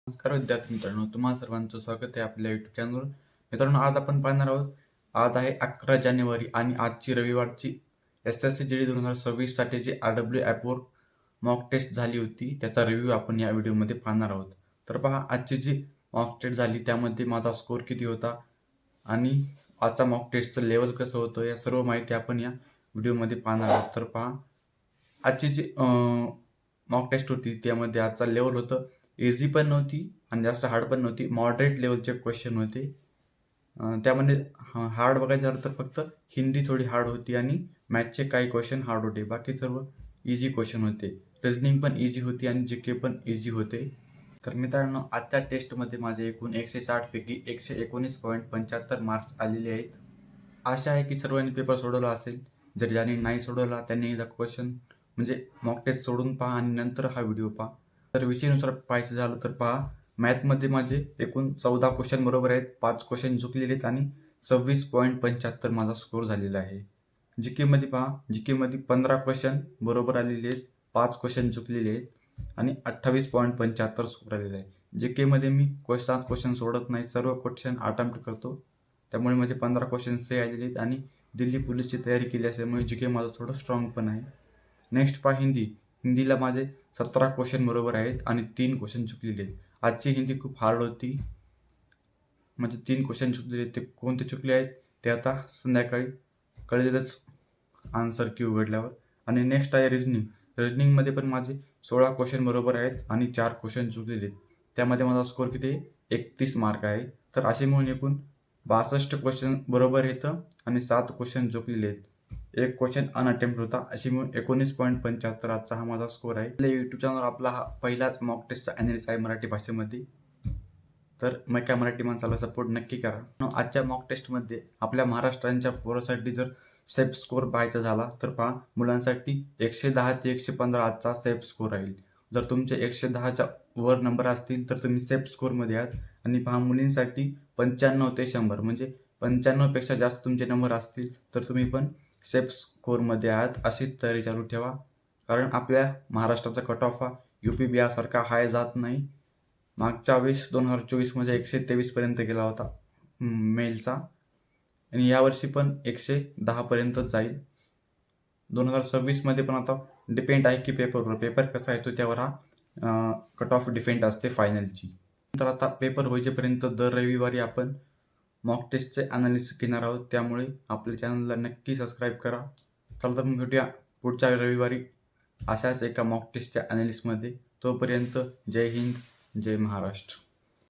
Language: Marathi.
नमस्कार विद्यार्थी मित्रांनो, तुम्हा सर्वांचं स्वागत आहे आपल्या YouTube चॅनलवर. मित्रांनो, आज आपण पाहणार आहोत. आज आहे 11 जानेवारी आणि आजची रविवारची SSC GD 2026 साठीची RW ॲपवर मॉक टेस्ट झाली होती. त्याचा रिव्ह्यू आपण या व्हिडिओमध्ये पाहणार आहोत. तर पहा, आजची जी मॉक टेस्ट झाली त्यामध्ये माझा स्कोर किती होता आणि आजचा मॉक टेस्टचं लेवल कसं होतं, या सर्व माहिती आपण या व्हिडिओमध्ये पाहणार आहोत. तर पहा, आजची जी मॉक टेस्ट होती त्यामध्ये आजचा लेवल होतं इझी पण नव्हती आणि जास्त हार्ड पण नव्हती. मॉडरेट लेवलचे क्वेश्चन होते. त्यामध्ये हार्ड बघायचं झालं तर फक्त हिंदी थोडी हार्ड होती आणि मॅथचे काही क्वेश्चन हार्ड होते. बाकी सर्व इझी क्वेश्चन होते. रिझनिंग पण इझी होती आणि GK पण इझी होते. तर मित्रांनो, आजच्या टेस्टमध्ये माझे एकूण 160 पैकी 119.75 मार्क्स आलेले आहेत. आशा आहे की सर्वांनी पेपर सोडवला असेल. जर ज्यांनी नाही सोडवला त्यांनी एकदा क्वेश्चन म्हणजे मॉक टेस्ट सोडून पहा आणि नंतर हा व्हिडिओ पहा. तर विषयानुसार पाहायचं झालं तर पहा, मॅथमध्ये माझे एकूण 14 क्वेश्चन बरोबर आहेत, 5 क्वेश्चन चुकलेले आहेत आणि 26.75 माझा स्कोर झालेला आहे. GKमध्ये पहा, GKमध्ये 15 क्वेश्चन बरोबर आलेले आहेत, 5 क्वेश्चन चुकलेले आहेत आणि 28.75 स्कोर आलेला आहे. GKमध्ये मी क्वेश्चन सोडत नाही, सर्व क्वेश्चन अटेम्प्ट करतो. त्यामुळे माझे 15 क्वेश्चन सही आलेले आहेत आणि दिल्ली पोलीसची तयारी केली असल्यामुळे GK माझं थोडं स्ट्रॉंग पण आहे. नेक्स्ट पहा हिंदी. हिंदीला माझे 17 क्वेश्चन बरोबर आहेत आणि 3 क्वेश्चन चुकलेले आहेत. आजची हिंदी खूप हार्ड होती. म्हणजे 3 क्वेश्चन चुकलेले आहेत. ते कोणते चुकले आहेत ते आता संध्याकाळी कळेलच आन्सर की उघडल्यावर. आणि नेक्स्ट आहे रिझनिंग. रिझनिंगमध्ये पण माझे 16 क्वेश्चन बरोबर आहेत आणि 4 क्वेश्चन चुकलेले आहेत. त्यामध्ये माझा स्कोर किती आहे? 31 मार्क आहे. तर असे मिळून एकूण 62 क्वेश्चन बरोबर येतं आणि 7 क्वेश्चन चुकलेले आहेत. एक क्वेश्चन अनअटेम्प्ट होता. अशी मिळून 19.75 आजचा हा माझा स्कोर आहे. आपल्या YouTube चॅनलवर आपला हा पहिलाच मॉक टेस्टचा ॲनालिसिस आहे मराठी भाषेमध्ये. तर मग काय मराठी माणसाला सपोर्ट नक्की करा. आजच्या मॉक टेस्टमध्ये आपल्या महाराष्ट्राच्या पोरासाठी जर सेफ स्कोर पाहायचा झाला तर पहा, मुलांसाठी 110 ते 115 आजचा सेफ स्कोर राहील. जर तुमचे 110च्या वर नंबर असतील तर तुम्ही सेफ स्कोरमध्ये आहात. आणि पहा, मुलींसाठी 95 ते 100 म्हणजे 95 पेक्षा जास्त तुमचे नंबर असतील तर तुम्ही पण सेफ स्कोरमध्ये आहात. अशी तयारी चालू ठेवा. कारण आपल्या महाराष्ट्राचा कट ऑफ हा UP बिहारसारखा हाय जात नाही. मागच्या वेळेस 2024 मध्ये 123 पर्यंत गेला होता मेलचा आणि यावर्षी पण 110 पर्यंतच जाईल. 2026 मध्ये पण आता डिपेंड आहे की पेपर कसा येतो त्यावर हा कट ऑफ डिपेंड असते फायनलची. तर आता पेपर होईपर्यंत दर रविवारी आपण मॉक टेस्टचे अनालिसिस घेणार आहोत. त्यामुळे आपल्या चॅनलला नक्की सबस्क्राईब करा. चला तर मग भेटूया पुढच्या रविवारी अशाच एका मॉक टेस्टच्या अनालिसिसमध्ये. तोपर्यंत जय हिंद, जय महाराष्ट्र.